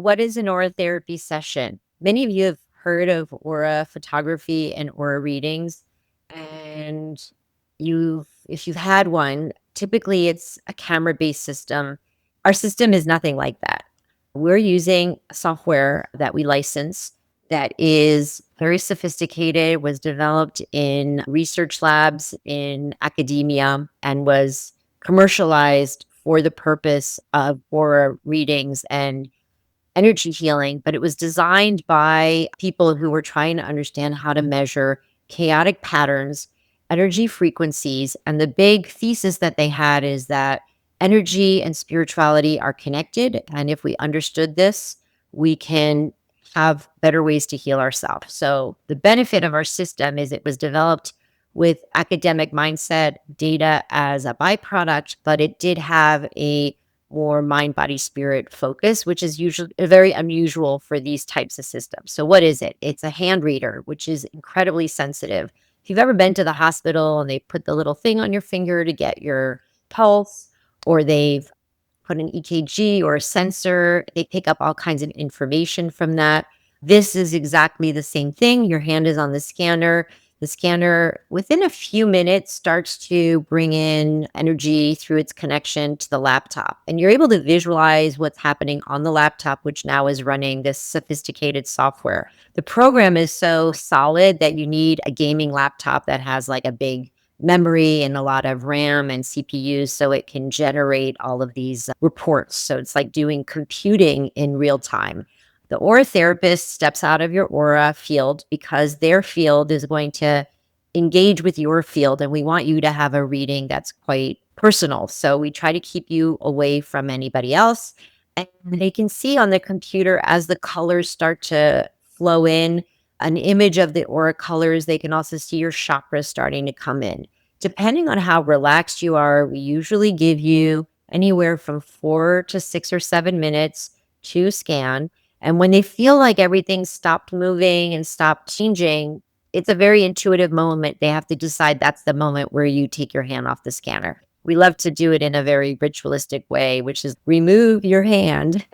What is an aura therapy session? Many of you have heard of aura photography and aura readings. And if you've had one, typically it's a camera based system. Our system is nothing like that. We're using software that we license that is very sophisticated, was developed in research labs in academia, and was commercialized for the purpose of aura readings and energy healing, but it was designed by people who were trying to understand how to measure chaotic patterns, energy frequencies. And the big thesis that they had is that energy and spirituality are connected. And if we understood this, we can have better ways to heal ourselves. So the benefit of our system is it was developed with academic mindset data as a byproduct, but it did have a more mind, body, spirit focus, which is usually very unusual for these types of systems. So, what is it? It's a hand reader, which is incredibly sensitive. If you've ever been to the hospital and they put the little thing on your finger to get your pulse, or they've put an EKG or a sensor, they pick up all kinds of information from that. This is exactly the same thing. Your hand is on the scanner. The scanner, within a few minutes, starts to bring in energy through its connection to the laptop. And you're able to visualize what's happening on the laptop, which now is running this sophisticated software. The program is so solid that you need a gaming laptop that has like a big memory and a lot of RAM and CPUs so it can generate all of these reports. So it's like doing computing in real time. The aura therapist steps out of your aura field because their field is going to engage with your field. And we want you to have a reading that's quite personal. So we try to keep you away from anybody else. And they can see on the computer as the colors start to flow in an image of the aura colors. They can also see your chakras starting to come in. Depending on how relaxed you are, we usually give you anywhere from 4 to 6 or 7 minutes to scan. And when they feel like everything stopped moving and stopped changing, it's a very intuitive moment. They have to decide that's the moment where you take your hand off the scanner. We love to do it in a very ritualistic way, which is remove your hand.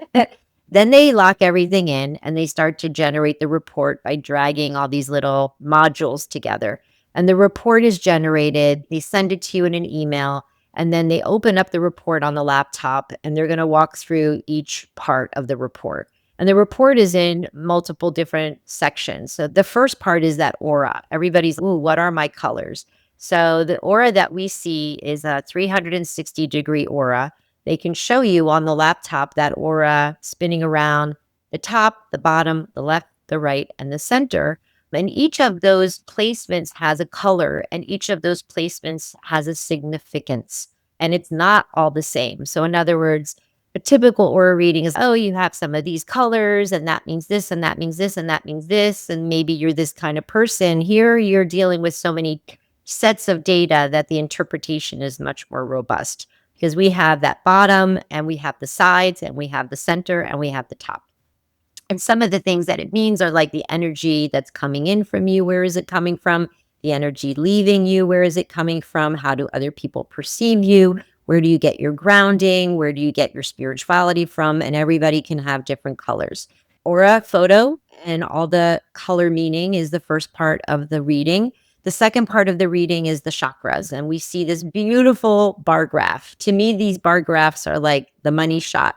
Then they lock everything in and they start to generate the report by dragging all these little modules together. And the report is generated. They send it to you in an email. And then they open up the report on the laptop and they're going to walk through each part of the report. And the report is in multiple different sections. So the first part is that aura. Everybody's, ooh, what are my colors? So the aura that we see is a 360-degree aura. They can show you on the laptop that aura spinning around the top, the bottom, the left, the right, and the center. And each of those placements has a color, and each of those placements has a significance. And it's not all the same. So in other words, a typical aura reading is, oh, you have some of these colors, and that means this, and that means this, and that means this, and maybe you're this kind of person. Here, you're dealing with so many sets of data that the interpretation is much more robust because we have that bottom, and we have the sides, and we have the center, and we have the top. And some of the things that it means are like the energy that's coming in from you. Where is it coming from? The energy leaving you. Where is it coming from? How do other people perceive you? Where do you get your grounding? Where do you get your spirituality from? And everybody can have different colors. Aura photo and all the color meaning is the first part of the reading. The second part of the reading is the chakras. And we see this beautiful bar graph. To me, these bar graphs are like the money shot.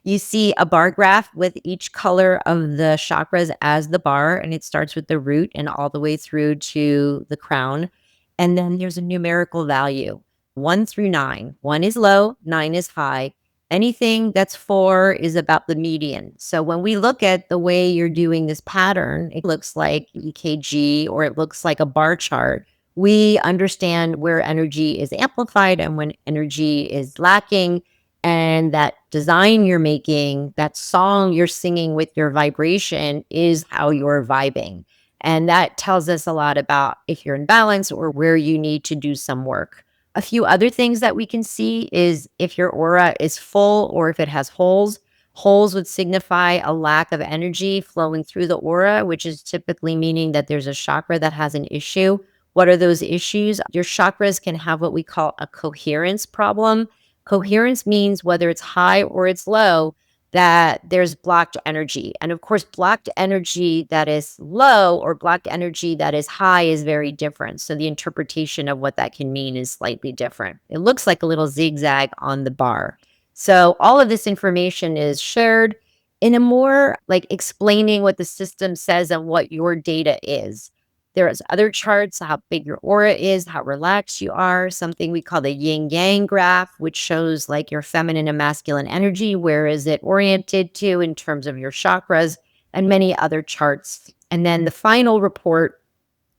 You see a bar graph with each color of the chakras as the bar, and it starts with the root and all the way through to the crown. And then there's a numerical value. 1 through 9. 1 is low, 9 is high. Anything that's 4 is about the median. So when we look at the way you're doing this pattern, it looks like EKG or it looks like a bar chart. We understand where energy is amplified and when energy is lacking. And that design you're making, that song you're singing with your vibration is how you're vibing. And that tells us a lot about if you're in balance or where you need to do some work. A few other things that we can see is if your aura is full or if it has holes. Holes would signify a lack of energy flowing through the aura, which is typically meaning that there's a chakra that has an issue. What are those issues? Your chakras can have what we call a coherence problem. Coherence means whether it's high or it's low, that there's blocked energy. And of course, blocked energy that is low or blocked energy that is high is very different. So the interpretation of what that can mean is slightly different. It looks like a little zigzag on the bar. So all of this information is shared in a more like explaining what the system says and what your data is. There's other charts, how big your aura is, how relaxed you are, something we call the yin yang graph, which shows like your feminine and masculine energy. Where is it oriented to in terms of your chakras, and many other charts. And then the final report,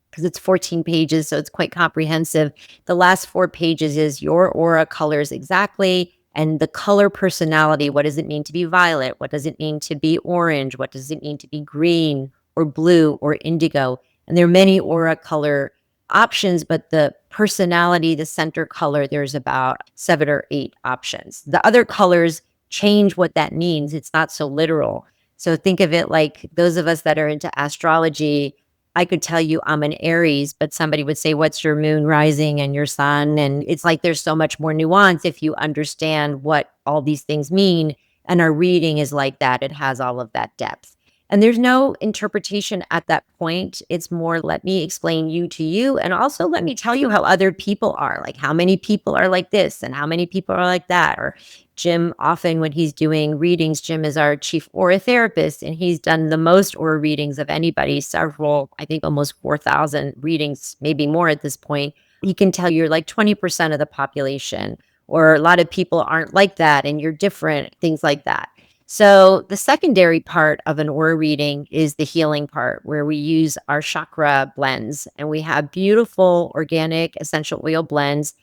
because it's 14 pages, so it's quite comprehensive. The last 4 pages is your aura colors exactly and the color personality. What does it mean to be violet? What does it mean to be orange? What does it mean to be green or blue or indigo? And there are many aura color options, but the personality, the center color, there's about 7 or 8 options. The other colors change what that means. It's not so literal. So think of it like those of us that are into astrology. I could tell you I'm an Aries, but somebody would say, what's your moon rising and your sun? And it's like there's so much more nuance if you understand what all these things mean. And our reading is like that. It has all of that depth. And there's no interpretation at that point. It's more, let me explain you to you. And also let me tell you how other people are, like how many people are like this and how many people are like that. Or Jim, often when he's doing readings, Jim is our chief Auratherapist, and he's done the most aura readings of anybody, several, I think almost 4,000 readings, maybe more at this point. He can tell you're like 20% of the population, or a lot of people aren't like that and you're different, things like that. So the secondary part of an aura reading is the healing part, where we use our chakra blends, and we have beautiful organic essential oil blends.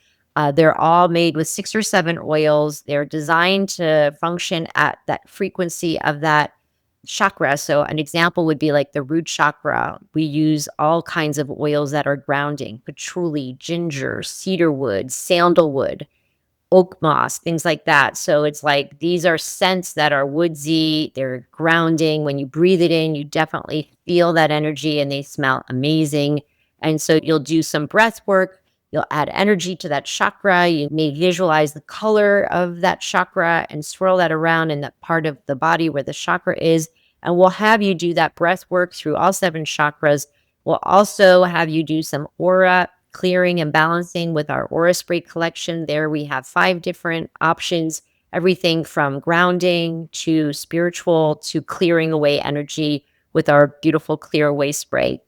They're all made with 6 or 7 oils. They're designed to function at that frequency of that chakra. So an example would be like the root chakra. We use all kinds of oils that are grounding: patchouli, ginger, cedarwood, sandalwood, oak moss, things like that. So it's like these are scents that are woodsy, they're grounding. When you breathe it in, you definitely feel that energy and they smell amazing. And so you'll do some breath work, you'll add energy to that chakra. You may visualize the color of that chakra and swirl that around in that part of the body where the chakra is. And we'll have you do that breath work through all 7 chakras. We'll also have you do some aura clearing and balancing with our aura spray collection. There we have 5 different options, everything from grounding to spiritual to clearing away energy with our beautiful clear away spray.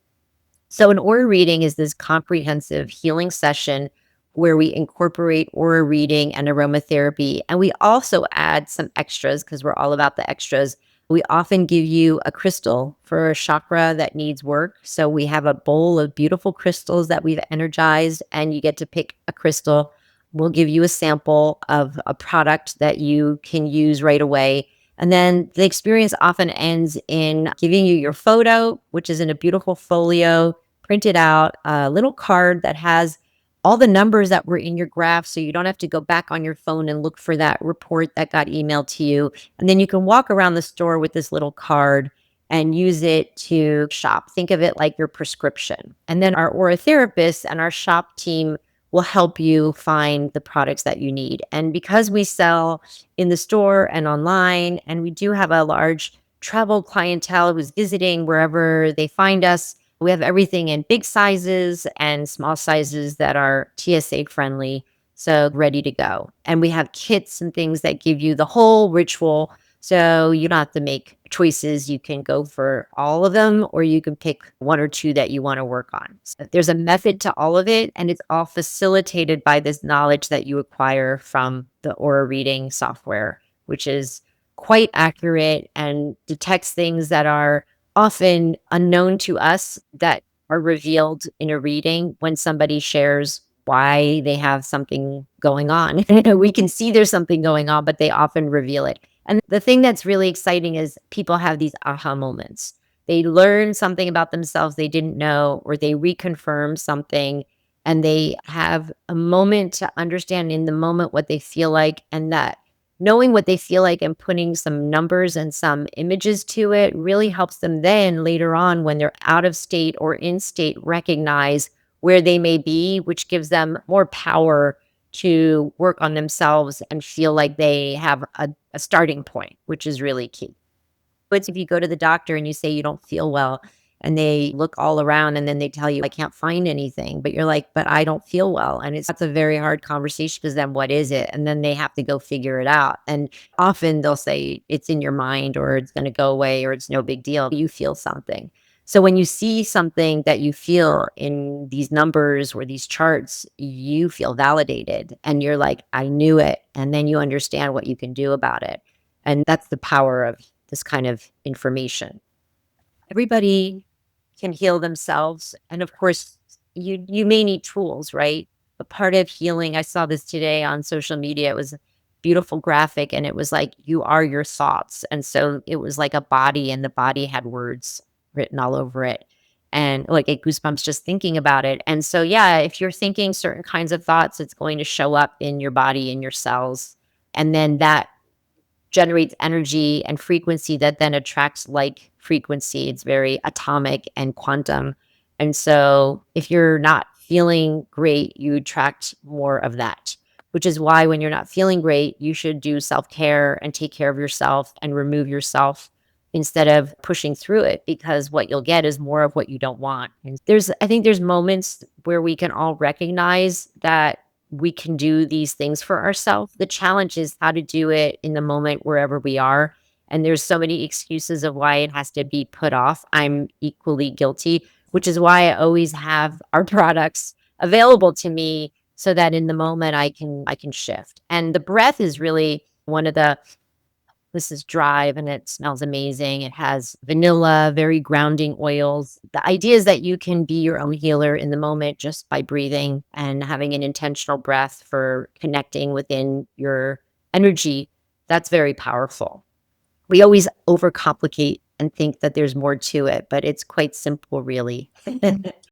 So an aura reading is this comprehensive healing session where we incorporate aura reading and aromatherapy. And we also add some extras because we're all about the extras. We often give you a crystal for a chakra that needs work. So we have a bowl of beautiful crystals that we've energized, and you get to pick a crystal. We'll give you a sample of a product that you can use right away. And then the experience often ends in giving you your photo, which is in a beautiful folio, printed out, a little card that has all the numbers that were in your graph. So you don't have to go back on your phone and look for that report that got emailed to you. And then you can walk around the store with this little card and use it to shop. Think of it like your prescription. And then our aura therapists and our shop team will help you find the products that you need. And because we sell in the store and online, and we do have a large travel clientele who's visiting wherever they find us, we have everything in big sizes and small sizes that are TSA friendly, so ready to go. And we have kits and things that give you the whole ritual, so you don't have to make choices. You can go for all of them, or you can pick 1 or 2 that you want to work on. So there's a method to all of it, and it's all facilitated by this knowledge that you acquire from the aura reading software, which is quite accurate and detects things that are often unknown to us that are revealed in a reading when somebody shares why they have something going on. We can see there's something going on, but they often reveal it. And the thing that's really exciting is people have these aha moments. They learn something about themselves they didn't know, or they reconfirm something, and they have a moment to understand in the moment what they feel like, and that knowing what they feel like and putting some numbers and some images to it really helps them then later on when they're out of state or in state recognize where they may be, which gives them more power to work on themselves and feel like they have a starting point, which is really key. But if you go to the doctor and you say you don't feel well, and they look all around and then they tell you, I can't find anything, but you're like, but I don't feel well. And that's a very hard conversation because then what is it? And then they have to go figure it out. And often they'll say it's in your mind or it's going to go away or it's no big deal. You feel something. So when you see something that you feel in these numbers or these charts, you feel validated and you're like, I knew it. And then you understand what you can do about it. And that's the power of this kind of information. Everybody can heal themselves, and of course, you may need tools, right? But part of healing, I saw this today on social media, it was a beautiful graphic, and it was like, "You are your thoughts," and so it was like a body, and the body had words written all over it, and, like, get goosebumps just thinking about it, and so, yeah, if you're thinking certain kinds of thoughts, it's going to show up in your body, in your cells, and then that generates energy and frequency that then attracts like frequency. It's very atomic and quantum. And so if you're not feeling great, you attract more of that, which is why when you're not feeling great, you should do self care and take care of yourself and remove yourself instead of pushing through it because what you'll get is more of what you don't want. I think there's moments where we can all recognize that we can do these things for ourselves. The challenge is how to do it in the moment wherever we are. And there's so many excuses of why it has to be put off. I'm equally guilty, which is why I always have our products available to me so that in the moment I can shift. And the breath is really one of the this is Drive and it smells amazing. It has vanilla, very grounding oils. The idea is that you can be your own healer in the moment just by breathing and having an intentional breath for connecting within your energy. That's very powerful. We always overcomplicate and think that there's more to it, but it's quite simple, really.